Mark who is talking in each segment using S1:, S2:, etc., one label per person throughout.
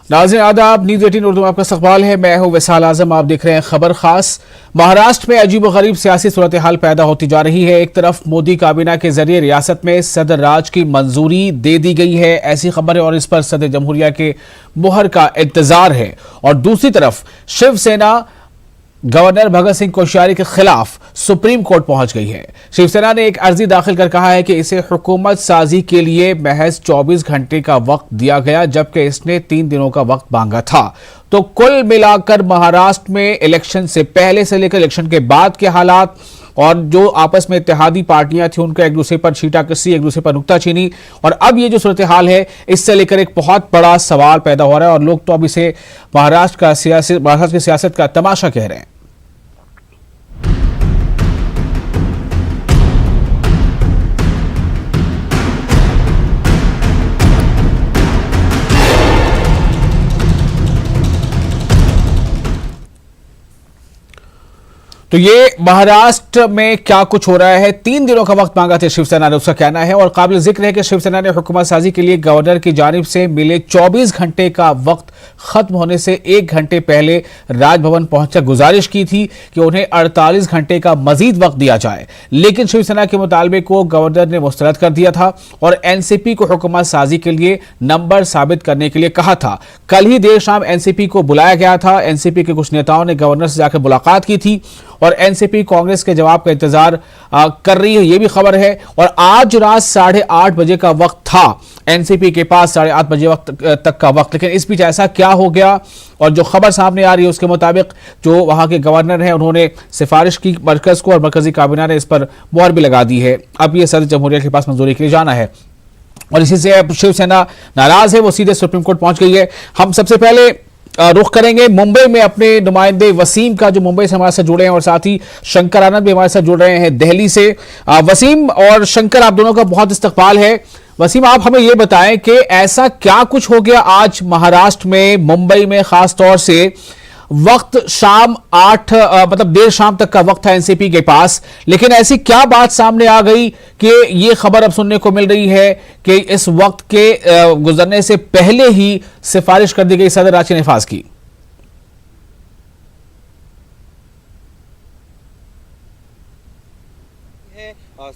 S1: नाज़रीन आदाब, न्यूज़ 18 उर्दू में आपका इस्तकबाल है। मैं हूं वैसाल आजम। आप देख रहे हैं खबर खास। महाराष्ट्र में अजीब व गरीब सियासी सूरत हाल पैदा होती जा रही है। एक तरफ मोदी काबीना के जरिए रियासत में सदर राज की मंजूरी दे दी गई है, ऐसी खबर है, और इस पर सदर जमहूरिया के मुहर का इंतजार है। और दूसरी तरफ शिवसेना गवर्नर भगत सिंह कोश्यारी के खिलाफ सुप्रीम कोर्ट पहुंच गई है। शिवसेना ने एक अर्जी दाखिल कर कहा है कि इसे हुकूमत साजी के लिए महज 24 घंटे का वक्त दिया गया, जबकि इसने 3 दिनों का वक्त मांगा था। तो कुल मिलाकर महाराष्ट्र में इलेक्शन से पहले से लेकर इलेक्शन के बाद के हालात और जो आपस में इत्तेहादी पार्टियां थी उनका एक दूसरे पर छींटाकशी, एक दूसरे पर नुक्ताचीनी, और अब ये जो सूरत हाल है इससे लेकर एक बहुत बड़ा सवाल पैदा हो रहा है। और लोग तो अब इसे महाराष्ट्र की सियासत का तमाशा कह रहे हैं। तो ये महाराष्ट्र में क्या कुछ हो रहा है। 3 दिनों का वक्त मांगा था शिवसेना ने, उसका कहना है। और काबिल जिक्र है कि शिवसेना ने हुकूमत साजी के लिए गवर्नर की जानिब से मिले 24 घंटे का वक्त खत्म होने से 1 घंटे पहले राजभवन पहुंचकर गुजारिश की थी कि उन्हें 48 घंटे का मजीद वक्त दिया जाए, लेकिन शिवसेना के मुतालबे को गवर्नर ने मुस्तरद कर दिया था और एनसीपी को हुकूमत साजी के लिए नंबर साबित करने के लिए कहा था। कल ही देर शाम एनसीपी को बुलाया गया था। एनसीपी के कुछ नेताओं ने गवर्नर से जाकर मुलाकात की थी और एनसीपी कांग्रेस के जवाब का इंतजार कर रही है, यह भी खबर है। और आज रात 8:30 बजे का वक्त था एनसीपी के पास, 8:30 बजे तक का वक्त। लेकिन इस बीच ऐसा क्या हो गया, और जो खबर सामने आ रही है उसके मुताबिक जो वहां के गवर्नर हैं उन्होंने सिफारिश की मरकज को और मरकजी काबीना ने इस पर मुहर भी लगा दी है। अब यह सदर जमहूरिया के पास मंजूरी के लिए जाना है और इसी से अब शिवसेना नाराज है, वो सीधे सुप्रीम कोर्ट पहुंच गई है। हम सबसे पहले रुख करेंगे मुंबई में अपने नुमाइंदे वसीम का, जो मुंबई से हमारे साथ जुड़े हैं, और साथ ही शंकर आनंद भी हमारे साथ जुड़ रहे हैं दिल्ली से। वसीम और शंकर, आप दोनों का बहुत इस्तकबाल है। वसीम, आप हमें यह बताएं कि ऐसा क्या कुछ हो गया आज महाराष्ट्र में, मुंबई में खास तौर से। वक्त शाम 8 मतलब देर शाम तक का वक्त था एनसीपी के पास, लेकिन ऐसी क्या बात सामने आ गई कि ये खबर अब सुनने को मिल रही है कि इस वक्त के गुजरने से पहले ही सिफारिश कर दी गई सदर राज के नफाज की।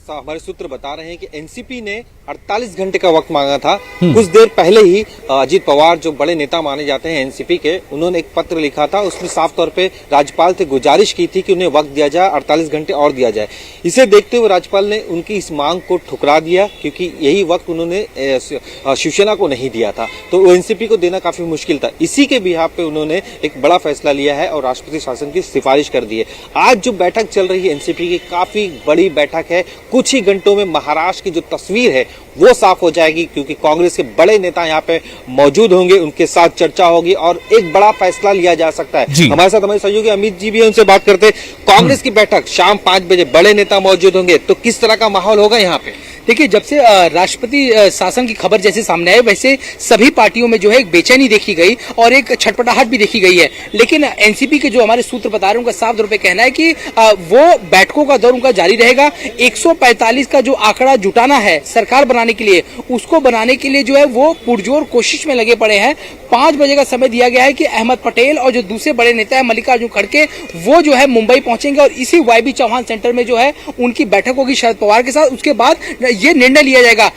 S2: हमारे सूत्र बता रहे हैं कि एनसीपी ने 48 घंटे का वक्त मांगा था। कुछ देर पहले ही अजीत पवार, जो बड़े नेता माने जाते हैं एनसीपी के, उन्होंने एक पत्र लिखा था। उसमें साफ तौर पे राज्यपाल से गुजारिश की थी कि उन्हें वक्त दिया जाए, 48 घंटे और दिया जाए। इसे देखते हुए राज्यपाल ने उनकी इस मांग को ठुकरा दिया, क्योंकि यही वक्त उन्होंने शिवसेना को नहीं दिया था, तो वो एनसीपी को देना काफी मुश्किल था। इसी के बिहाफ पे उन्होंने एक बड़ा फैसला लिया है और राष्ट्रपति शासन की सिफारिश कर दी है। आज जो बैठक चल रही है एनसीपी की, काफी बड़ी बैठक है। कुछ ही घंटों में महाराष्ट्र की जो तस्वीर है वो साफ हो जाएगी, क्योंकि कांग्रेस के बड़े नेता यहाँ पे मौजूद होंगे, उनके साथ चर्चा होगी और एक बड़ा फैसला लिया जा सकता है। हमारे साथ हमारे सहयोगी अमित जी भी है, उनसे बात करते हैं। कांग्रेस की बैठक शाम 5 बजे, बड़े नेता मौजूद होंगे, तो किस तरह का माहौल होगा यहाँ पे?
S3: देखिए, जब से राष्ट्रपति शासन की खबर जैसे सामने आई, वैसे सभी पार्टियों में जो है एक बेचैनी देखी गई और एक छटपटाहट भी देखी गई है। लेकिन एनसीपी के जो हमारे सूत्र बता रहे हैं, उनका साफ तौर पे कहना है कि वो बैठकों का दौर उनका जारी रहेगा। 145 का जो आंकड़ा जुटाना है सरकार बनाने के लिए, उसको बनाने के लिए जो है वो पुरजोर कोशिश में लगे पड़े हैं। 5 बजे का समय दिया गया है कि अहमद पटेल और जो दूसरे बड़े नेता है मल्लिकार्जुन खड़गे, वो जो है मुंबई पहुंचेंगे और इसी वाईबी चौहान सेंटर में जो है उनकी बैठक होगी शरद पवार के साथ। उसके बाद ये निर्णय लिया जाएगा।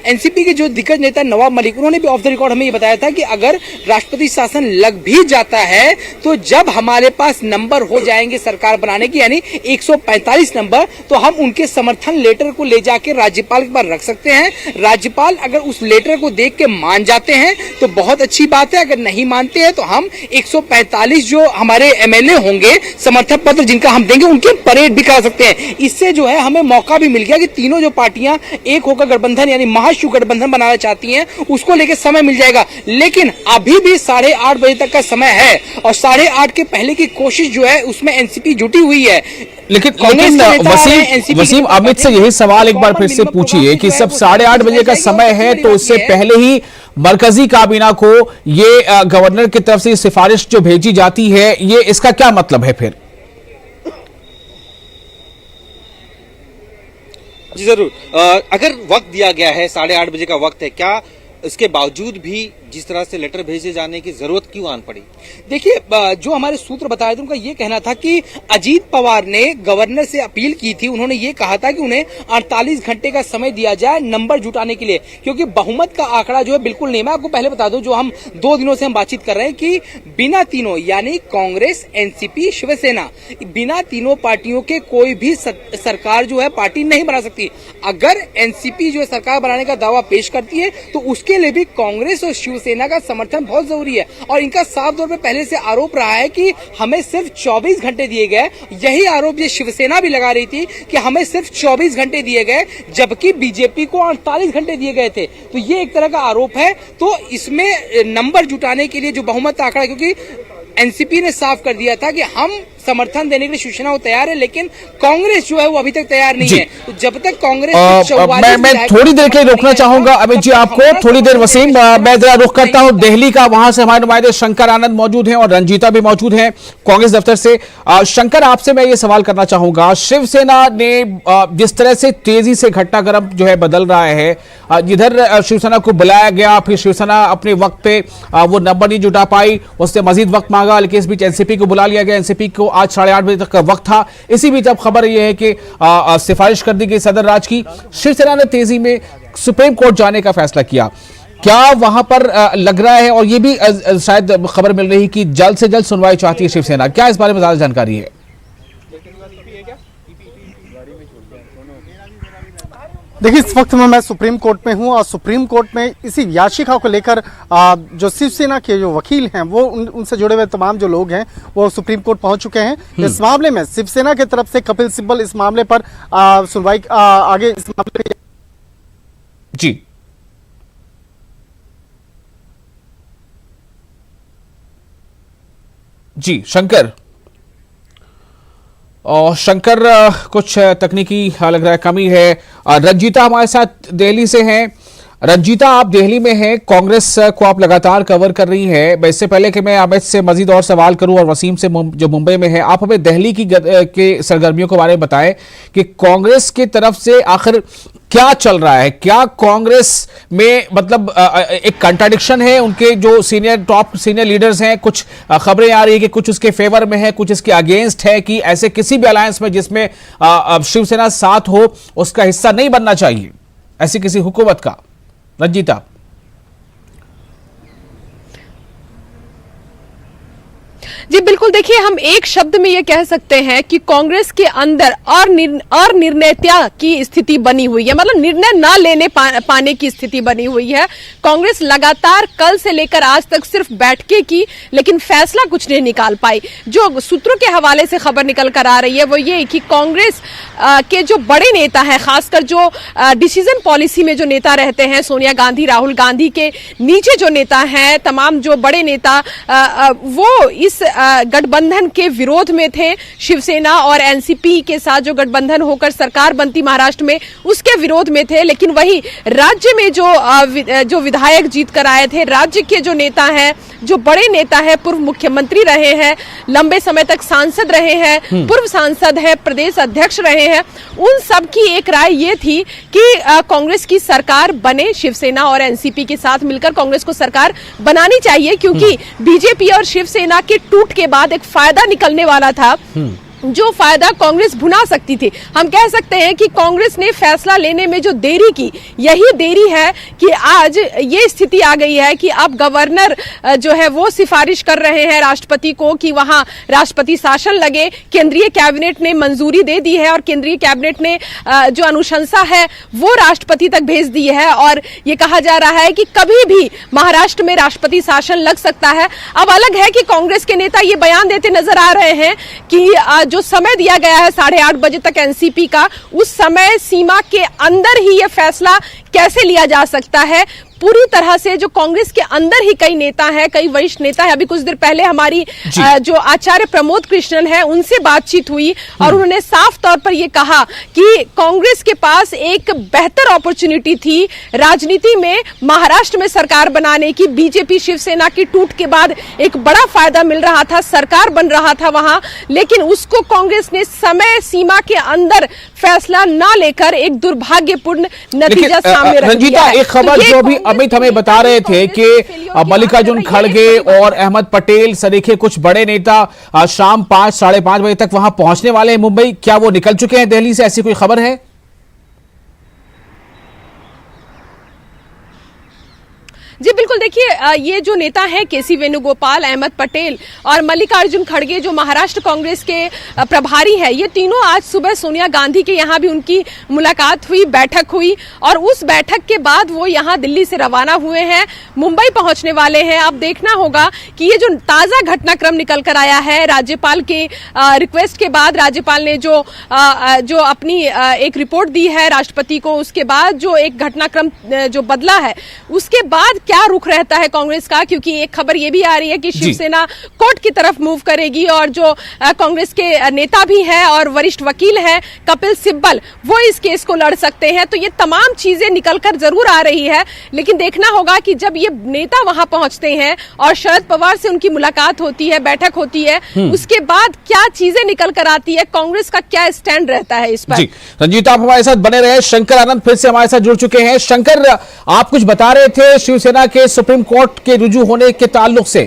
S3: एनसीपी के जो दिग्गज नेता नवाब मलिक, उन्होंने भी ऑफ द रिकॉर्ड हमें ये बताया था कि अगर राष्ट्रपति शासन लग भी जाता है तो जब हमारे पास नंबर हो जाएंगे सरकार बनाने की, यानी 145 नंबर, तो हम उनके समर्थन लेटर को ले जाके राज्यपाल के पास रख सकते हैं। राज्यपाल अगर उस लेटर को देख के मान जाते हैं तो बहुत अच्छी बात है, अगर नहीं मानते हैं तो हम 145 जो हमारे एमएलए होंगे, समर्थन पत्र जिनका हम देंगे, उनकी परेड भी करा सकते हैं। इससे जो है हमें मौका भी मिल गया कि तीनों जो पार्टियां एक होकर गठबंधन यानी महाशु गठबंधन बनाना चाहती हैं, उसको लेकर समय मिल जाएगा। लेकिन अभी भी 8:30 बजे तक का समय है और 8:30 के पहले की कोशिश जो है उसमें एनसीपी जुटी हुई है।
S1: लेकिन वसीम, अमित से यही सवाल एक बार फिर से पूछिए कि सब 8:30 बजे का समय है, तो इससे पहले ही मरकजी काबीना को ये गवर्नर की तरफ से सिफारिश जो भेजी जाती है, ये इसका क्या मतलब है फिर?
S2: जी जरूर, अगर वक्त दिया गया है 8:30 बजे का वक्त है, क्या इसके बावजूद भी जिस तरह से लेटर भेजे जाने की जरूरत क्यों आन पड़ी?
S3: देखिए, जो हमारे सूत्र बता रहे थे उनका ये कहना था कि अजीत पवार ने गवर्नर से अपील की थी। उन्होंने ये कहा था कि उन्हें 48 घंटे का समय दिया जाए नंबर जुटाने के लिए, क्योंकि बहुमत का आंकड़ा जो है बिल्कुल नहीं। मैं आपको पहले बता दूं, जो हम 2 दिनों से हम बातचीत कर रहे हैं कि बिना तीनों यानी कांग्रेस, एनसीपी, शिवसेना, बिना तीनों पार्टियों के कोई भी सरकार जो है पार्टी नहीं बना सकती। अगर एनसीपी जो है सरकार बनाने का दावा पेश करती है तो उसके लिए भी कांग्रेस और शिवसेना का समर्थन बहुत जरूरी है। और इनका साफ तौर पे पहले से आरोप रहा है कि हमें सिर्फ 24 घंटे दिए गए। यही आरोप ये शिवसेना भी लगा रही थी कि हमें सिर्फ 24 घंटे दिए गए, जबकि बीजेपी को 48 घंटे दिए गए थे। तो ये एक तरह का आरोप है। तो इसमें नंबर जुटाने के लिए जो बहुमत आंकड़ा, क्योंकि एनसीपी ने साफ कर दिया था कि हम समर्थन देने के लिए शिवसेना को तैयार है, लेकिन कांग्रेस जो है वो अभी तक तैयार नहीं है। तो जब तक कांग्रेस
S1: मैं थोड़ी देर के लिए रोकना चाहूंगा अमित जी आपको, थोड़ी देर वसीम। मैं जरा रुख करता हूं दिल्ली का, वहां से हमारे नुमाइंदे शंकर आनंद मौजूद हैं और रंजीता भी मौजूद हैं कांग्रेस दफ्तर से। शंकर, आपसे मैं ये सवाल करना चाहूंगा, शिवसेना ने जिस तरह से तेजी से घटनाक्रम जो है बदल रहा है, जिधर शिवसेना को बुलाया गया, फिर शिवसेना अपने वक्त पे वो नंबर नहीं जुटा पाई, उससे मजीद वक्त मांगा, लेकिन इस बीच एनसीपी को बुला लिया गया। एनसीपी को आज 8:30 बजे तक का वक्त था। इसी बीच अब खबर यह है कि सिफारिश कर दी गई सदर राज की। शिवसेना ने तेजी में सुप्रीम कोर्ट जाने का फैसला किया। क्या वहां पर लग रहा है, और यह भी शायद खबर मिल रही कि जल्द से जल्द सुनवाई चाहती है शिवसेना, क्या इस बारे में ज्यादा जानकारी है?
S4: देखिए, इस वक्त में मैं सुप्रीम कोर्ट में हूं और सुप्रीम कोर्ट में इसी याचिका को लेकर जो शिवसेना के जो वकील हैं वो उनसे जुड़े हुए तमाम जो लोग हैं वो सुप्रीम कोर्ट पहुंच चुके हैं। इस मामले में शिवसेना की तरफ से कपिल सिब्बल इस मामले पर सुनवाई आगे इस मामले पर
S1: जी जी शंकर, और शंकर कुछ तकनीकी लग रहा है कमी है। रंजीता हमारे साथ दिल्ली से हैं। रंजीता, आप दिल्ली में हैं, कांग्रेस को आप लगातार कवर कर रही हैं। इससे पहले कि मैं अमित से मजीद और सवाल करूं और वसीम से जो मुंबई में है, आप हमें दिल्ली के सरगर्मियों के बारे में बताएं कि कांग्रेस की तरफ से आखिर क्या चल रहा है। क्या कांग्रेस में मतलब एक कंट्राडिक्शन है, उनके जो टॉप सीनियर लीडर्स हैं, कुछ खबरें आ रही है कि कुछ उसके फेवर में है, कुछ इसके अगेंस्ट है, कि ऐसे किसी भी अलायंस में जिसमें शिवसेना साथ हो उसका हिस्सा नहीं बनना चाहिए ऐसी किसी हुकूमत का? रंजीता
S5: जी बिल्कुल, देखिए हम एक शब्द में ये कह सकते हैं कि कांग्रेस के अंदर अनिर्णयता की स्थिति बनी हुई है, मतलब निर्णय ना लेने पाने की स्थिति बनी हुई है। कांग्रेस लगातार कल से लेकर आज तक सिर्फ बैठकें की, लेकिन फैसला कुछ नहीं निकाल पाई। जो सूत्रों के हवाले से खबर निकल कर आ रही है वो ये कि कांग्रेस के जो बड़े नेता हैं, खासकर जो डिसीजन पॉलिसी में जो नेता रहते हैं, सोनिया गांधी, राहुल गांधी के नीचे जो नेता हैं, तमाम जो बड़े नेता वो इस गठबंधन के विरोध में थे। शिवसेना और एनसीपी के साथ जो गठबंधन होकर सरकार बनती महाराष्ट्र में, उसके विरोध में थे। लेकिन वही राज्य में जो विधायक जीत कर आए थे, राज्य के जो नेता हैं, जो बड़े नेता हैं, पूर्व मुख्यमंत्री रहे हैं, लंबे समय तक सांसद रहे हैं, पूर्व सांसद है, प्रदेश अध्यक्ष रहे हैं, उन सब की एक राय ये थी कि कांग्रेस की सरकार बने, शिवसेना और एनसीपी के साथ मिलकर कांग्रेस को सरकार बनानी चाहिए, क्योंकि बीजेपी और शिवसेना के टूट के बाद एक फायदा निकलने वाला था जो फायदा कांग्रेस भुना सकती थी। हम कह सकते हैं कि कांग्रेस ने फैसला लेने में जो देरी की, यही देरी है कि आज ये स्थिति आ गई है कि अब गवर्नर जो है वो सिफारिश कर रहे हैं राष्ट्रपति को कि वहां राष्ट्रपति शासन लगे। केंद्रीय कैबिनेट ने मंजूरी दे दी है और केंद्रीय कैबिनेट ने जो अनुशंसा है वो राष्ट्रपति तक भेज दी है, और ये कहा जा रहा है कि कभी भी महाराष्ट्र में राष्ट्रपति शासन लग सकता है। अब अलग है कि कांग्रेस के नेता ये बयान देते नजर आ रहे हैं कि जो समय दिया गया है 8:30 बजे तक एनसीपी का, उस समय सीमा के अंदर ही यह फैसला कैसे लिया जा सकता है। पूरी तरह से जो कांग्रेस के अंदर ही कई नेता हैं, कई वरिष्ठ नेता हैं। अभी कुछ देर पहले हमारी जो आचार्य प्रमोद कृष्णन है उनसे बातचीत हुई और उन्होंने साफ तौर पर यह कहा कि कांग्रेस के पास एक बेहतर अपॉर्चुनिटी थी राजनीति में महाराष्ट्र में सरकार बनाने की। बीजेपी शिवसेना की टूट के बाद एक बड़ा फायदा मिल रहा था, सरकार बन रहा था वहां, लेकिन उसको कांग्रेस ने समय सीमा के अंदर फैसला न लेकर एक दुर्भाग्यपूर्ण नतीजा सामने रख दिया है।
S1: एक खबर जो भी अमित हमें बता रहे थे कि मल्लिकार्जुन खड़गे और अहमद पटेल सरीखे कुछ बड़े नेता शाम 5 साढ़े 5 बजे तक वहां पहुंचने वाले हैं मुंबई। क्या वो निकल चुके हैं दिल्ली से, ऐसी कोई खबर है?
S5: जी बिल्कुल, देखिए ये जो नेता है केसी वेणुगोपाल, अहमद पटेल और मल्लिकार्जुन खड़गे जो महाराष्ट्र कांग्रेस के प्रभारी है, ये तीनों आज सुबह सोनिया गांधी के यहाँ भी उनकी मुलाकात हुई, बैठक हुई और उस बैठक के बाद वो यहाँ दिल्ली से रवाना हुए हैं, मुंबई पहुंचने वाले हैं। अब देखना होगा कि ये जो ताजा घटनाक्रम निकल कर आया है, राज्यपाल के रिक्वेस्ट के बाद राज्यपाल ने जो अपनी एक रिपोर्ट दी है राष्ट्रपति को, उसके बाद जो एक घटनाक्रम जो बदला है, उसके बाद क्या रुख रहता है कांग्रेस का, क्योंकि एक खबर ये भी आ रही है कि शिवसेना कोर्ट की तरफ मूव करेगी और जो कांग्रेस के नेता भी हैं और वरिष्ठ वकील हैं कपिल सिब्बल, वो इस केस को लड़ सकते हैं। तो ये तमाम चीजें निकलकर जरूर आ रही है, लेकिन देखना होगा कि जब ये नेता वहां पहुंचते हैं और शरद पवार से उनकी मुलाकात होती है, बैठक होती है, उसके बाद क्या चीजें निकल कर आती है, कांग्रेस का क्या स्टैंड रहता है इस पर।
S1: रंजीत, आप हमारे साथ बने रहे। शंकर आनंद फिर से हमारे साथ जुड़ चुके हैं। शंकर, आप कुछ बता रहे थे शिवसेना के सुप्रीम कोर्ट के रुजू होने के ताल्लुक से।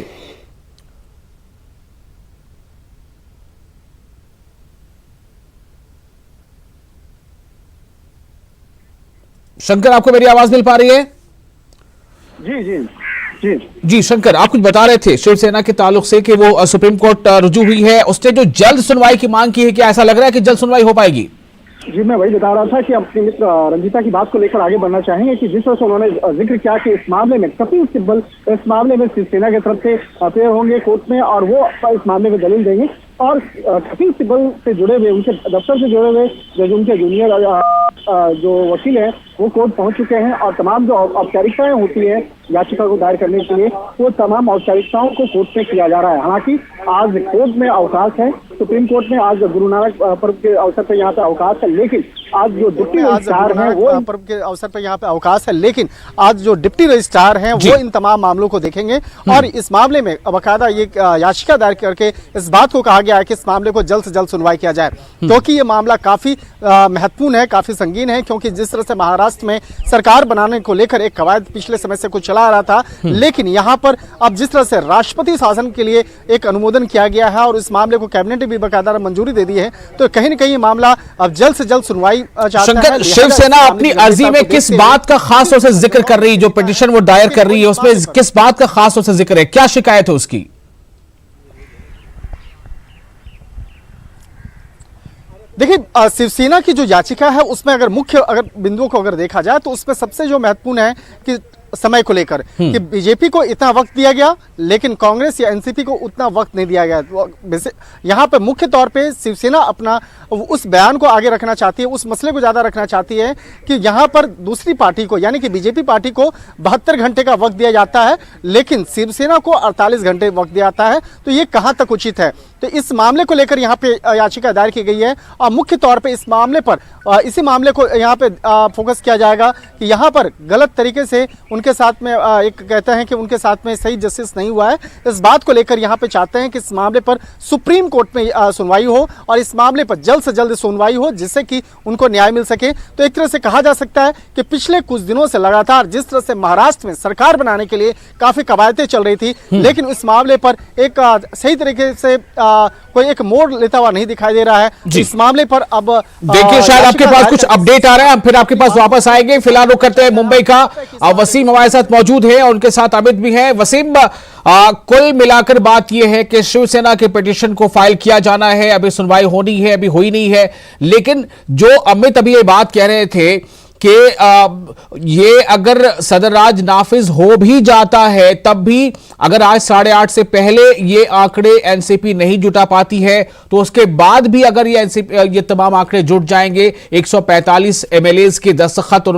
S1: शंकर, आपको मेरी आवाज मिल पा रही है?
S6: जी जी जी
S1: जी शंकर, आप कुछ बता रहे थे शिवसेना के ताल्लुक से कि वो सुप्रीम कोर्ट रुजू हुई है, उसने जो जल्द सुनवाई की मांग की है, क्या ऐसा लग रहा है कि जल्द सुनवाई हो पाएगी?
S6: जी, मैं वही बता रहा था कि अपने मित्र रंजीता की बात को लेकर आगे बढ़ना चाहेंगे कि जिस तरह से उन्होंने जिक्र किया कि इस मामले में कपिल सिब्बल इस मामले में शिवसेना की तरफ से अपेयर होंगे कोर्ट में और वो इस मामले में दलील देंगे और कपिल सिब्बल से जुड़े हुए, उनके दफ्तर से जुड़े हुए जो उनके जूनियर जो वकील हैं वो कोर्ट पहुंच चुके हैं और तमाम जो औपचारिकताएं होती है याचिका को दायर करने के लिए, वो तमाम औपचारिकताओं को कोर्ट में किया जा रहा है। हालांकि आज कोर्ट में अवकाश है, सुप्रीम कोर्ट में आज गुरु नानक पर्व के अवसर पर यहाँ पे अवकाश है, लेकिन आज जो डिप्टी रजिस्ट्रार हैं वो
S4: पर्व के अवसर पर यहाँ पे अवकाश है, लेकिन आज जो डिप्टी रजिस्ट्रार हैं वो इन तमाम मामलों को देखेंगे और इस मामले में बाकायदा ये याचिका दायर करके इस बात को कहा गया है कि इस मामले को जल्द से जल्द सुनवाई किया जाए, क्योंकि ये मामला काफी महत्वपूर्ण है, काफी संगीन है, क्योंकि जिस तरह से महाराष्ट्र में सरकार बनाने को लेकर एक कवायद पिछले समय से कुछ चला आ रहा था, लेकिन यहाँ पर अब जिस तरह से राष्ट्रपति शासन के लिए एक अनुमोदन किया गया है और इस मामले को कैबिनेट ने भी बाकायदा मंजूरी दे दी है, तो कहीं न कहीं ये मामला अब जल्द से जल्द सुनवाई
S1: शंकर, शिवसेना अपनी अर्जी में किस बात का खास तौर से जिक्र कर रही है, जो पिटीशन वो दायर कर रही है उसमें किस बात का खास तौर से जिक्र है, क्या शिकायत है उसकी?
S4: देखिए, शिवसेना की जो याचिका है उसमें अगर मुख्य बिंदुओं को अगर देखा जाए तो उसमें सबसे जो महत्वपूर्ण है कि समय को लेकर कि बीजेपी को इतना वक्त दिया गया लेकिन कांग्रेस या एनसीपी को उतना वक्त नहीं दिया गया। यहाँ पे मुख्य तौर पे शिवसेना अपना उस बयान को आगे रखना चाहती है, उस मसले को ज्यादा रखना चाहती है कि यहाँ पर दूसरी पार्टी को यानी कि बीजेपी पार्टी को 72 घंटे का वक्त दिया जाता है, लेकिन शिवसेना को 48 घंटे वक्त दिया जाता है। तो ये कहाँ तक उचित है? तो इस मामले को लेकर यहाँ पे याचिका दायर की गई है और मुख्य तौर पे इस मामले पर इसी मामले को यहाँ पे फोकस किया जाएगा कि यहाँ पर गलत तरीके से उनके साथ में एक कहते हैं कि उनके साथ में सही जस्टिस नहीं हुआ है। इस बात को लेकर यहाँ पे चाहते हैं कि इस मामले पर सुप्रीम कोर्ट में सुनवाई हो और इस मामले पर जल्द से जल्द सुनवाई हो जिससे कि उनको न्याय मिल सके। तो एक तरह से कहा जा सकता है कि पिछले कुछ दिनों से लगातार जिस तरह से महाराष्ट्र में सरकार बनाने के लिए काफी कवायदें चल रही थी, लेकिन इस मामले पर एक सही तरीके से कोई एक मोड़ लेता हुआ नहीं दिखाई दे रहा है। इस मामले पर अब
S1: देखिए शायद आपके पास कुछ अपडेट आ रहा है, हम फिर आपके पास वापस आएंगे। फिलहाल रुक करते हैं मुंबई का। वसीम हमारे साथ मौजूद है और उनके साथ अमित भी है। वसीम, कुल मिलाकर बात यह है कि शिवसेना के पिटीशन को फाइल किया जाना है, अभी सुनवाई होनी है, अभी हुई नहीं है, लेकिन जो अमित अभी ये बात कह रहे थे कि ये अगर सदरराज नाफिज हो भी जाता है तब भी अगर आज 8:30 से पहले ये आंकड़े एनसीपी नहीं जुटा पाती है तो उसके बाद भी अगर ये तमाम आंकड़े जुट जाएंगे, 145 एमएलएज के दस्तखत और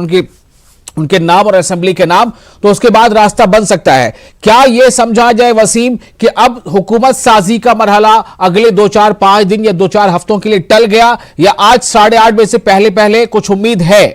S1: उनके नाम और असेंबली के नाम, तो उसके बाद रास्ता बन सकता है। क्या यह समझा जाए वसीम कि अब हुकूमत साजी का मरहला अगले 2-4-5 दिन या 2-4 हफ्तों के लिए टल गया, या आज 8:30 बजे से पहले कुछ उम्मीद है?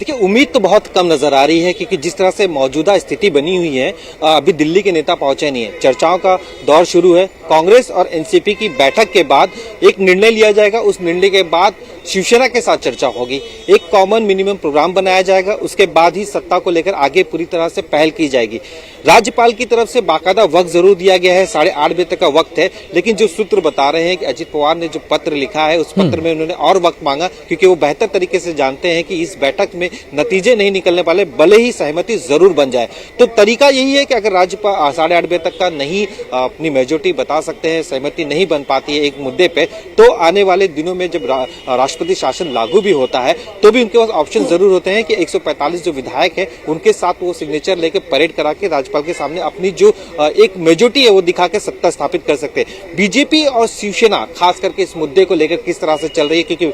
S2: देखिए, उम्मीद तो बहुत कम नजर आ रही है, क्योंकि जिस तरह से मौजूदा स्थिति बनी हुई है, अभी दिल्ली के नेता पहुंचे नहीं है, चर्चाओं का दौर शुरू है। कांग्रेस और एनसीपी की बैठक के बाद एक निर्णय लिया जाएगा, उस निर्णय के बाद शिवसेना के साथ चर्चा होगी, एक कॉमन मिनिमम प्रोग्राम बनाया जाएगा, उसके बाद ही सत्ता को लेकर आगे पूरी तरह से पहल की जाएगी। राज्यपाल की तरफ से बाकायदा वक्त जरूर दिया गया है, 8:30 बजे तक का वक्त है, लेकिन जो सूत्र बता रहे हैं कि अजित पवार ने जो पत्र लिखा है, उस पत्र में उन्होंने और वक्त मांगा, क्योंकि वो बेहतर तरीके से जानते हैं कि इस बैठक में नतीजे नहीं निकलने वाले, भले ही सहमति जरूर बन जाए। तो तरीका यही है कि अगर राज्यपाल 8:30 बजे तक का नहीं अपनी मेजोरिटी बता सकते हैं, सहमति नहीं बन पाती है एक मुद्दे पे, तो आने वाले दिनों में जब राष्ट्रपति शासन लागू भी होता है, तो भी उनके पास ऑप्शन जरूर होते हैं कि 145 जो विधायक है उनके साथ वो सिग्नेचर लेके परेड करा के राज्यपाल के सामने अपनी जो एक मेजोरिटी है वो दिखा के सत्ता स्थापित कर सकते हैं। बीजेपी और शिवसेना खास करके इस मुद्दे को लेकर किस तरह से चल रही है, क्योंकि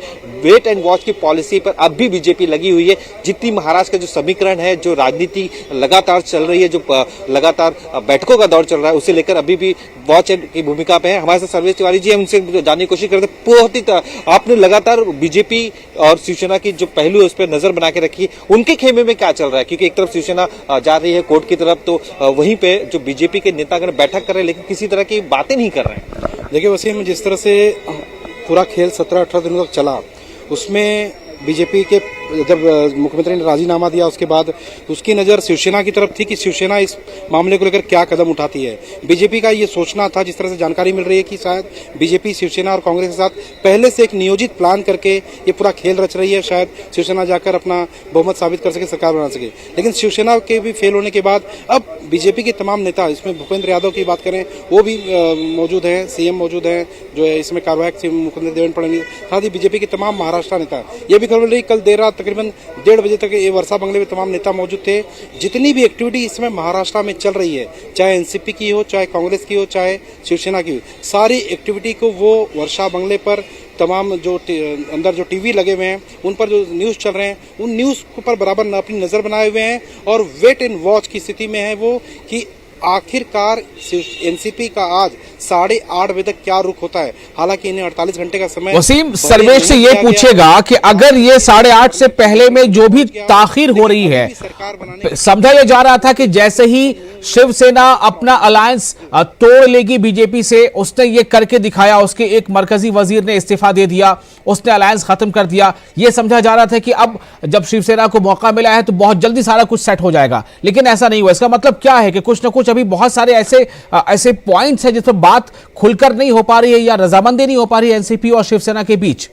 S2: वेट एंड वॉच की पॉलिसी पर अब भी बीजेपी लगी हुई है। जितनी महाराष्ट्र का जो समीकरण है, जो राजनीति लगातार चल रही है, जो लगातार बैठकों का दौर चल रहा है, उसे लेकर अभी भी वॉच की भूमिका पे है। हमारे साथ सर्वेश तिवारी जी, हम उनसे जानने की कोशिश करते हैं। बहुत ही आपने लगातार बीजेपी और शिवसेना की जो पहलू है उस पर नजर बना के रखी, उनके खेमे में क्या चल रहा है? क्योंकि एक तरफ शिवसेना जा रही है कोर्ट की तरफ, तो वहीं पे जो बीजेपी के नेतागण बैठक कर रहे हैं, लेकिन किसी तरह की बातें नहीं कर रहे हैं।
S7: देखिए वसीम, जिस तरह से पूरा खेल 17-18 दिनों तक चला, उसमें बीजेपी के जब मुख्यमंत्री ने राजीनामा दिया उसके बाद उसकी नज़र शिवसेना की तरफ थी कि शिवसेना इस मामले को लेकर क्या कदम उठाती है। बीजेपी का ये सोचना था, जिस तरह से जानकारी मिल रही है, कि शायद बीजेपी शिवसेना और कांग्रेस के साथ पहले से एक नियोजित प्लान करके ये पूरा खेल रच रही है, शायद शिवसेना जाकर अपना बहुमत साबित कर सके, सरकार बना सके। लेकिन शिवसेना के भी फेल होने के बाद अब बीजेपी के तमाम नेता, इसमें भूपेंद्र यादव की बात करें, वो भी मौजूद हैं, सीएम मौजूद हैं, जो है इसमें कार्यवाहक मुख्यमंत्री देवेंद्र फडणवीस, साथ ही बीजेपी के तमाम महाराष्ट्र नेता। ये भी खबर मिल रही, कल देर रात तकरीबन 1:30 बजे तक ये वर्षा बंगले में तमाम नेता मौजूद थे। जितनी भी एक्टिविटी इसमें महाराष्ट्र में चल रही है, चाहे एनसीपी की हो, चाहे कांग्रेस की हो, चाहे शिवसेना की हो, सारी एक्टिविटी को वो वर्षा बंगले पर तमाम जो अंदर जो टीवी लगे हुए हैं, उन पर जो न्यूज चल रहे हैं, उन न्यूज पर बराबर अपनी नजर बनाए हुए हैं और वेट एंड वॉच की स्थिति में है वो, कि आखिरकार एनसीपी का आज 8:30 बजे तक क्या रुख होता है। हालांकि इन्हें 48 घंटे का समय
S1: वसीम सर्वेश से ये पूछेगा कि अगर ये 8:30 से पहले में जो भी ताखीर हो रही है, समझा यह जा रहा था कि जैसे ही शिवसेना अपना अलायंस तोड़ लेगी बीजेपी से, उसने ये करके दिखाया, उसके एक मरकजी वजीर ने इस्तीफा दे दिया, उसने अलायंस खत्म कर दिया। यह समझा जा रहा था कि अब जब शिवसेना को मौका मिला है तो बहुत जल्दी सारा कुछ सेट हो जाएगा, लेकिन ऐसा नहीं हुआ। इसका मतलब क्या है कि कुछ ना कुछ अभी बहुत सारे ऐसे पॉइंट्स हैं जिस पर बात खुलकर नहीं हो पा रही है या रजामंदी नहीं हो पा रही है एनसीपी और शिवसेना के बीच।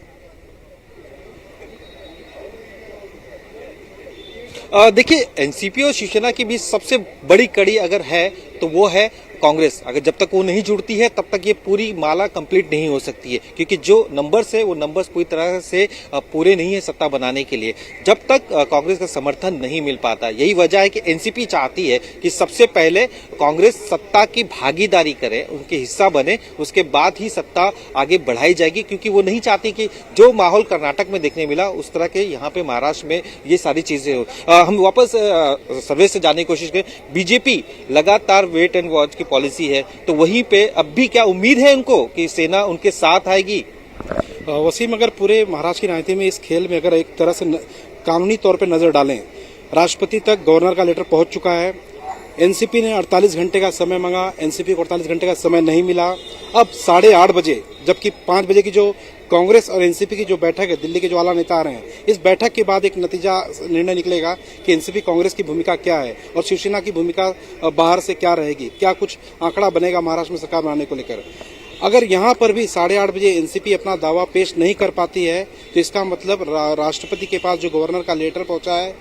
S2: देखिए, एनसीपी और शिवसेना के बीच सबसे बड़ी कड़ी अगर है तो वो है कांग्रेस। अगर जब तक वो नहीं जुड़ती है तब तक ये पूरी माला कंप्लीट नहीं हो सकती है, क्योंकि जो नंबर्स है वो नंबर्स पूरी तरह से पूरे नहीं है सत्ता बनाने के लिए, जब तक कांग्रेस का समर्थन नहीं मिल पाता। यही वजह है कि एनसीपी चाहती है कि सबसे पहले कांग्रेस सत्ता की भागीदारी करे, उनके हिस्सा बने, उसके बाद ही सत्ता आगे बढ़ाई जाएगी, क्योंकि वो नहीं चाहती कि जो माहौल कर्नाटक में देखने मिला उस तरह के यहाँ पे महाराष्ट्र में ये सारी चीजें हो। हम वापस सर्वे से जानने की कोशिश करें, बीजेपी लगातार वेट एंड वॉच की पॉलिसी है, तो वहीं पे अब भी क्या उम्मीद है उनको कि सेना उनके साथ आएगी?
S7: वसीम, अगर पूरे महाराष्ट्र की राजनीति में इस खेल में अगर एक तरह से कानूनी तौर पर नजर डालें, राष्ट्रपति तक गवर्नर का लेटर पहुंच चुका है। एनसीपी ने 48 घंटे का समय मांगा, एनसीपी को 48 घंटे का समय नहीं मिला। अब 8:30 बजे, जबकि 5 बजे की जो कांग्रेस और एनसीपी की जो बैठक है, दिल्ली के जो आला नेता आ रहे हैं, इस बैठक के बाद एक नतीजा निर्णय निकलेगा कि एनसीपी कांग्रेस की भूमिका क्या है और शिवसेना की भूमिका बाहर से क्या रहेगी, क्या कुछ आंकड़ा बनेगा महाराष्ट्र में सरकार बनाने को लेकर। अगर यहाँ पर भी 8:30 बजे एनसीपी अपना दावा पेश नहीं कर पाती है, तो इसका मतलब राष्ट्रपति के पास जो गवर्नर का लेटर पहुंचा है,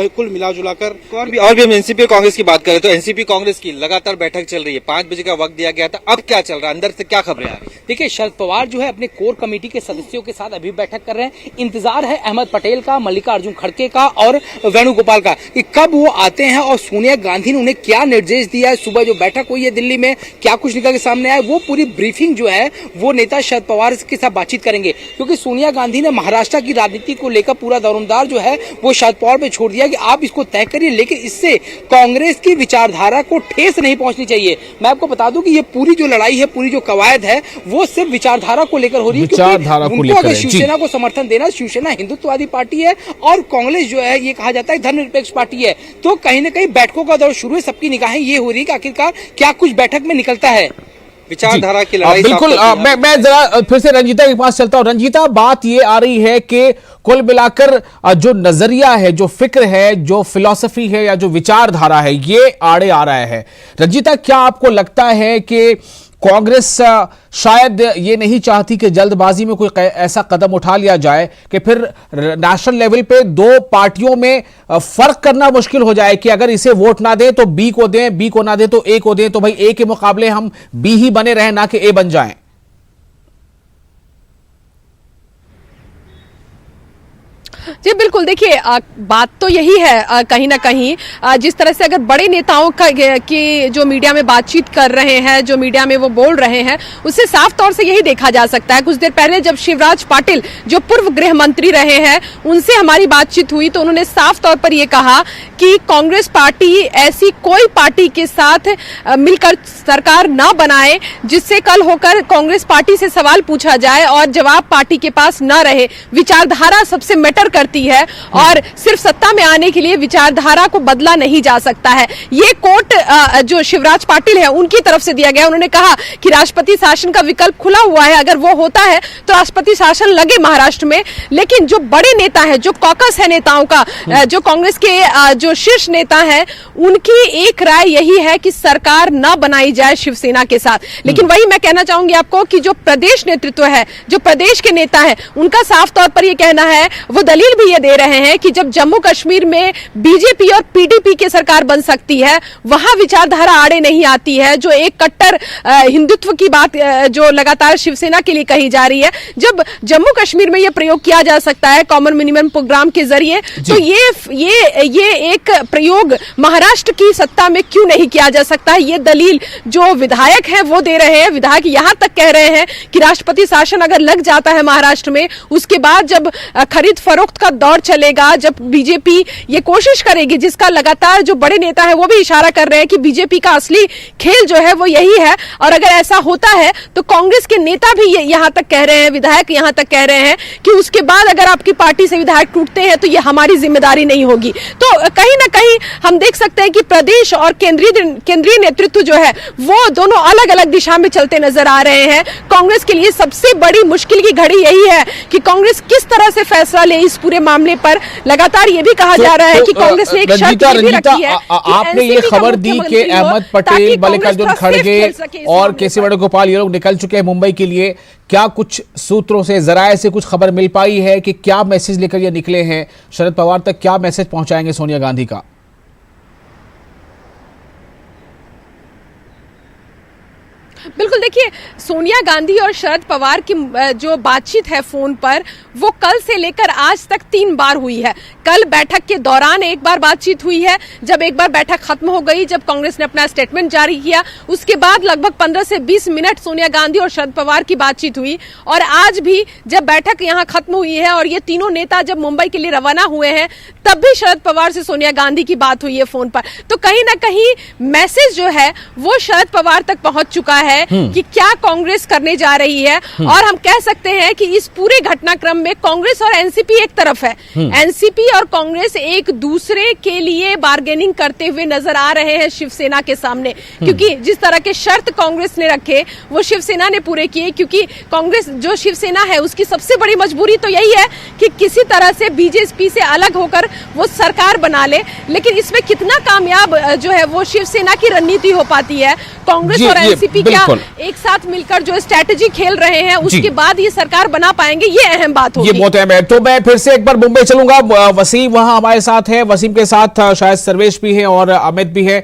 S7: कुल मिला जुलाकर
S2: और भी हम एनसीपी और कांग्रेस की बात करें तो एनसीपी कांग्रेस की लगातार बैठक चल रही है। 5 बजे का वक्त दिया गया था, अब क्या चल रहा है, अंदर से क्या खबरें आ रही है?
S3: देखिए, शरद पवार जो है अपने कोर कमेटी के सदस्यों के साथ अभी बैठक कर रहे हैं। इंतजार है अहमद पटेल का, मल्लिकार्जुन खड़गे का और वेणुगोपाल का कि कब वो आते हैं और सोनिया गांधी ने उन्हें क्या निर्देश दिया है। सुबह जो बैठक हुई है दिल्ली में, क्या कुछ निकल के सामने आया, वो पूरी ब्रीफिंग बार्गेनिंग जो है वो नेता शरद पवार के साथ बातचीत करेंगे, क्योंकि सोनिया गांधी ने महाराष्ट्र की राजनीति को लेकर पूरा दौरमदार जो है वो शरद पवार पे छोड़ दिया कि आप इसको तय करिए, लेकिन इससे कांग्रेस की विचारधारा को ठेस नहीं पहुंचनी चाहिए। मैं आपको बता दूं कि ये पूरी जो लड़ाई है, पूरी जो कवायद है, वो सिर्फ विचारधारा को लेकर हो रही है, क्योंकि उनको अगर शिवसेना को समर्थन देना, शिवसेना हिंदुत्ववादी पार्टी है और कांग्रेस जो है ये कहा जाता है धर्मनिरपेक्ष पार्टी है, तो कहीं ना कहीं बैठकों का दौर शुरू है। सबकी निगाहें ये हो रही है कि आखिरकार क्या कुछ बैठक में निकलता है।
S2: विचारधारा की लड़ाई
S1: बिल्कुल। मैं जरा फिर से रंजीता के पास चलता हूं। रंजीता, बात ये आ रही है कि कुल मिलाकर जो नजरिया है, जो फिक्र है, जो फिलॉसफी है या जो विचारधारा है, ये आड़े आ रहा है। रंजीता, क्या आपको लगता है कि कांग्रेस शायद ये नहीं चाहती कि जल्दबाजी में कोई ऐसा कदम उठा लिया जाए कि फिर नेशनल लेवल पे दो पार्टियों में फर्क करना मुश्किल हो जाए कि अगर इसे वोट ना दें तो बी को दें, बी को ना दें तो ए को दें, तो भाई ए के मुकाबले हम बी ही बने रहें, ना कि ए बन जाएं?
S5: जी बिल्कुल, देखिए बात तो यही है कहीं ना कहीं जिस तरह से अगर बड़े नेताओं की जो मीडिया में बातचीत कर रहे हैं, जो मीडिया में वो बोल रहे हैं, उससे साफ तौर से यही देखा जा सकता है। कुछ देर पहले जब शिवराज पाटिल जो पूर्व गृह मंत्री रहे हैं उनसे हमारी बातचीत हुई तो उन्होंने साफ तौर पर यह कहा कि कांग्रेस पार्टी ऐसी कोई पार्टी के साथ मिलकर सरकार ना बनाए जिससे कल होकर कांग्रेस पार्टी से सवाल पूछा जाए और जवाब पार्टी के पास न रहे। विचारधारा सबसे मैटर करती है और सिर्फ सत्ता में आने के लिए विचारधारा को बदला नहीं जा सकता है। ये कोट जो शिवराज पाटिल है उनकी तरफ से दिया गया। उन्होंने कहा कि राष्ट्रपति शासन का विकल्प खुला हुआ है, अगर वो होता है तो राष्ट्रपति शासन लगे महाराष्ट्र में, लेकिन जो बड़े नेता है, जो कॉकस है नेताओं का, जो कांग्रेस के जो शीर्ष नेता है, उनकी एक राय यही है कि सरकार न बनाई जाए शिवसेना के साथ। लेकिन वही मैं कहना चाहूंगी आपको कि जो प्रदेश नेतृत्व है, जो प्रदेश के नेता है, उनका साफ तौर पर यह कहना है, वो दलील भी ये दे रहे हैं कि जब जम्मू कश्मीर में बीजेपी और पीडीपी की सरकार बन सकती है, वहां विचारधारा आड़े नहीं आती है। जो एक कट्टर हिंदुत्व की बात जो लगातार शिवसेना के लिए कही जा रही है, जब जम्मू कश्मीर में यह प्रयोग किया जा सकता है कॉमन मिनिमम प्रोग्राम के जरिए, तो ये एक प्रयोग महाराष्ट्र की सत्ता में क्यों नहीं किया जा सकता है? ये दलील जो विधायक है वो दे रहे हैं। विधायक यहां तक कह रहे हैं कि राष्ट्रपति शासन अगर लग जाता है महाराष्ट्र में, उसके बाद जब खरीद फरोख्त का दौर चलेगा, जब बीजेपी ये कोशिश करेगी, जिसका लगातार जो बड़े नेता है वो भी इशारा कर रहे हैं कि बीजेपी का असली खेल जो है वो यही है, और अगर ऐसा होता है तो कांग्रेस के नेता भी यहां तक कह रहे हैं, विधायक यहां तक कह रहे हैं कि उसके बाद अगर आपकी पार्टी से विधायक टूटते हैं तो ये हमारी जिम्मेदारी नहीं होगी। तो कहीं ना कहीं हम देख सकते हैं कि प्रदेश और केंद्रीय नेतृत्व जो है वो दोनों अलग अलग दिशा में चलते नजर आ रहे हैं। कांग्रेस के लिए सबसे बड़ी मुश्किल की घड़ी यही है कि कांग्रेस किस तरह से फैसला ले इस पूरे मामले पर। लगातार ये भी कहा जा रहा है कि कांग्रेस ने एक शर्त ये भी रखी है कि
S1: आपने ये खबर दी कि अहमद पटेल, मल्लिकार्जुन खड़गे और केसी वेणुगोपाल ये लोग निकल चुके हैं मुंबई के लिए। क्या कुछ सूत्रों से, जराये से कुछ खबर मिल पाई है कि क्या मैसेज लेकर ये निकले हैं शरद पवार तक? क्या मैसेज पहुंचाएंगे सोनिया गांधी का?
S5: बिल्कुल, देखिए सोनिया गांधी और शरद पवार की जो बातचीत है फोन पर, वो कल से लेकर आज तक 3 बार हुई है। कल बैठक के दौरान एक बार बातचीत हुई है, जब एक बार बैठक खत्म हो गई, जब कांग्रेस ने अपना स्टेटमेंट जारी किया, उसके बाद लगभग 15 से 20 मिनट सोनिया गांधी और शरद पवार की बातचीत हुई। और आज भी जब बैठक यहां खत्म हुई है और ये तीनों नेता जब मुंबई के लिए रवाना हुए हैं, तब भी शरद पवार से सोनिया गांधी की बात हुई है फोन पर। तो कहीं ना कहीं मैसेज जो है वो शरद पवार तक पहुंच चुका है कि क्या कांग्रेस करने जा रही है। और हम कह सकते हैं कि इस पूरे घटनाक्रम में कांग्रेस और एनसीपी एक तरफ है, एनसीपी और कांग्रेस एक दूसरे के लिए बार्गेनिंग करते हुए नजर आ रहे हैं शिवसेना के सामने, क्योंकि जिस तरह के शर्त कांग्रेस ने रखे वो शिवसेना ने पूरे किए। क्योंकि कांग्रेस जो शिवसेना है उसकी सबसे बड़ी मजबूरी तो यही है कि किसी तरह से बीजेपी से अलग होकर वो सरकार बना ले, लेकिन इसमें कितना कामयाब जो है वो शिवसेना की रणनीति हो पाती है। कांग्रेस और एनसीपी क्या एक साथ मिलकर जो स्ट्रैटेजी खेल रहे हैं उसके बाद ये सरकार बना पाएंगे, ये अहम बात होगी।
S1: ये बहुत अहम है। तो मैं फिर से एक बार मुंबई चलूंगा। वसीम वहां हमारे साथ है, वसीम के साथ शायद सर्वेश भी है और अमित भी है।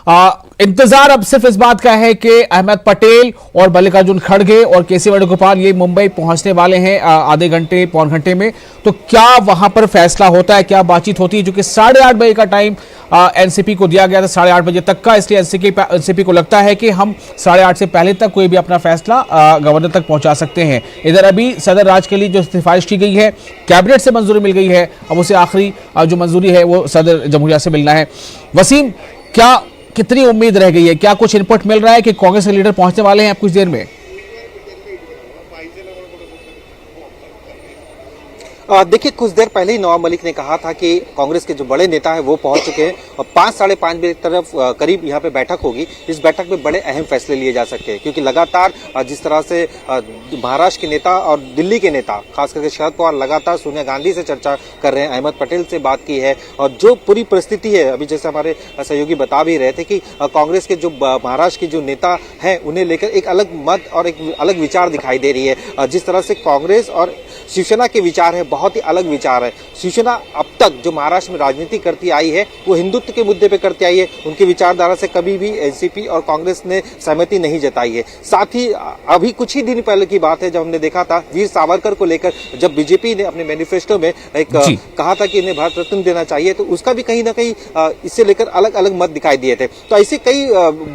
S1: इंतजार अब सिर्फ इस बात का है कि अहमद पटेल और मल्लिकार्जुन खड़गे और केसी वेणुगोपाल ये मुंबई पहुंचने वाले हैं आधे घंटे पौन घंटे में। तो क्या वहां पर फैसला होता है, क्या बातचीत होती है, जो कि 8:30 बजे का टाइम एनसीपी को दिया गया था, 8:30 बजे तक का, इसलिए एनसीपी को लगता है कि हम 8:30 से पहले तक कोई भी अपना फैसला गवर्नर तक पहुंचा सकते हैं। इधर अभी सदर राज के लिए जो सिफारिश की गई है कैबिनेट से मंजूरी मिल गई है, अब उसे आखिरी जो मंजूरी है वो सदर जमहूरिया से मिलना है। वसीम, क्या कितनी उम्मीद रह गई है, क्या कुछ इनपुट मिल रहा है कि कांग्रेस के लीडर पहुंचने वाले हैं अब कुछ देर में?
S2: देखिए, कुछ देर पहले ही नवाब मलिक ने कहा था कि कांग्रेस के जो बड़े नेता हैं वो पहुंच चुके हैं और 5 साढ़े 5 बजे तरफ करीब यहाँ पे बैठक होगी। इस बैठक में बड़े अहम फैसले लिए जा सकते हैं, क्योंकि लगातार जिस तरह से महाराष्ट्र के नेता और दिल्ली के नेता खास करके शरद पवार लगातार सोनिया गांधी से चर्चा कर रहे हैं, अहमद पटेल से बात की है, और जो पूरी परिस्थिति है अभी जैसे हमारे सहयोगी बता भी रहे थे कि कांग्रेस के जो महाराष्ट्र के जो नेता हैं उन्हें लेकर एक अलग मत और एक अलग विचार दिखाई दे रही है। जिस तरह से कांग्रेस और शिवसेना के विचार है बहुत ही अलग विचार है। शिवसेना अब तक जो महाराष्ट्र में राजनीति करती आई है वो हिंदुत्व के मुद्दे पे करती आई है, उनकी विचारधारा से कभी भी एनसीपी और कांग्रेस ने सहमति नहीं जताई है। साथ ही अभी कुछ ही दिन पहले की बात है जब हमने देखा था वीर सावरकर को लेकर जब बीजेपी ने अपने मैनिफेस्टो में एक कहा था कि इन्हें भारत रत्न देना चाहिए, तो उसका भी कहीं ना कहीं इससे लेकर अलग अलग मत दिखाई दिए थे। तो ऐसे कई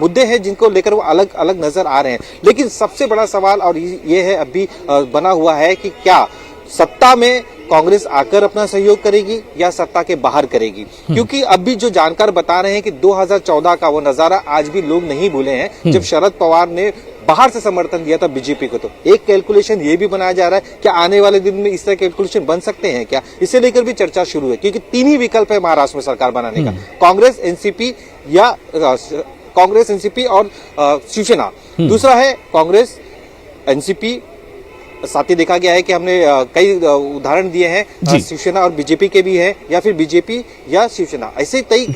S2: मुद्दे हैं जिनको लेकर वो अलग अलग नजर आ रहे हैं। लेकिन सबसे बड़ा सवाल और ये है अभी बना हुआ है कि क्या सत्ता में कांग्रेस आकर अपना सहयोग करेगी या सत्ता के बाहर करेगी, क्योंकि अभी जो जानकार बता रहे हैं कि 2014 का वो नजारा आज भी लोग नहीं भूले हैं जब शरद पवार ने बाहर से समर्थन दिया था बीजेपी को। तो एक कैलकुलेशन ये भी बनाया जा रहा है कि आने वाले दिन में इस तरह कैलकुलेशन बन सकते हैं क्या, इसे लेकर भी चर्चा शुरू है, क्योंकि 3 ही विकल्प है महाराष्ट्र में सरकार बनाने का, कांग्रेस एनसीपी और शिवसेना। दूसरा है कांग्रेस एनसीपी, साथ ही देखा गया है कि हमने कई उदाहरण दिए हैं शिवसेना और बीजेपी के भी हैं, या फिर बीजेपी या शिवसेना, ऐसे कई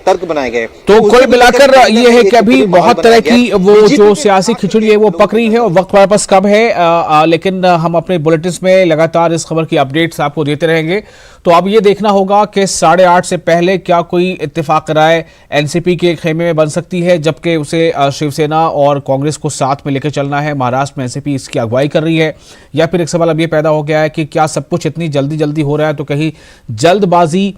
S2: तर्क बनाए गए।
S1: तो कुल मिलाकर ये है कि अभी बहुत तरह की वो जो सियासी खिचड़ी है वो पक रही है और वक्त हमारे पास कम है, लेकिन हम अपने बुलेटिन में लगातार इस खबर की अपडेट्स आपको देते रहेंगे। तो अब ये देखना होगा कि 8:30 से पहले क्या कोई इत्तेफाक राय एनसीपी के खेमे में बन सकती है, जबकि उसे शिवसेना और कांग्रेस को साथ में लेकर चलना है। महाराष्ट्र में एनसीपी इसकी अगुवाई कर रही है, या फिर एक सवाल अब ये पैदा हो गया है कि क्या सब कुछ इतनी जल्दी हो रहा है तो कहीं जल्दबाजी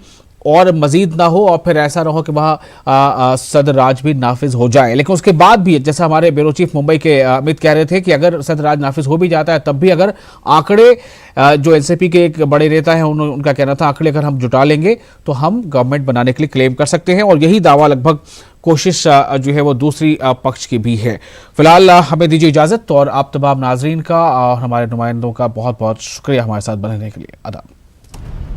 S1: और मजीद ना हो और फिर ऐसा ना हो कि वहाँ सदर राज भी नाफिज हो जाए। लेकिन उसके बाद भी जैसा हमारे ब्यूरो चीफ मुंबई के अमित कह रहे थे कि अगर सदर राज नाफिज हो भी जाता है तब भी अगर आंकड़े जो एनसीपी के एक बड़े नेता हैं उनका कहना था आंकड़े अगर हम जुटा लेंगे तो हम गवर्नमेंट बनाने के लिए क्लेम कर सकते हैं, और यही दावा लगभग कोशिश जो है वो दूसरी पक्ष की भी है। फिलहाल हमें दीजिए इजाजत, और आप तमाम नाजरीन का और हमारे नुमाइंदों का बहुत बहुत शुक्रिया हमारे साथ बनने के लिए। आदाब।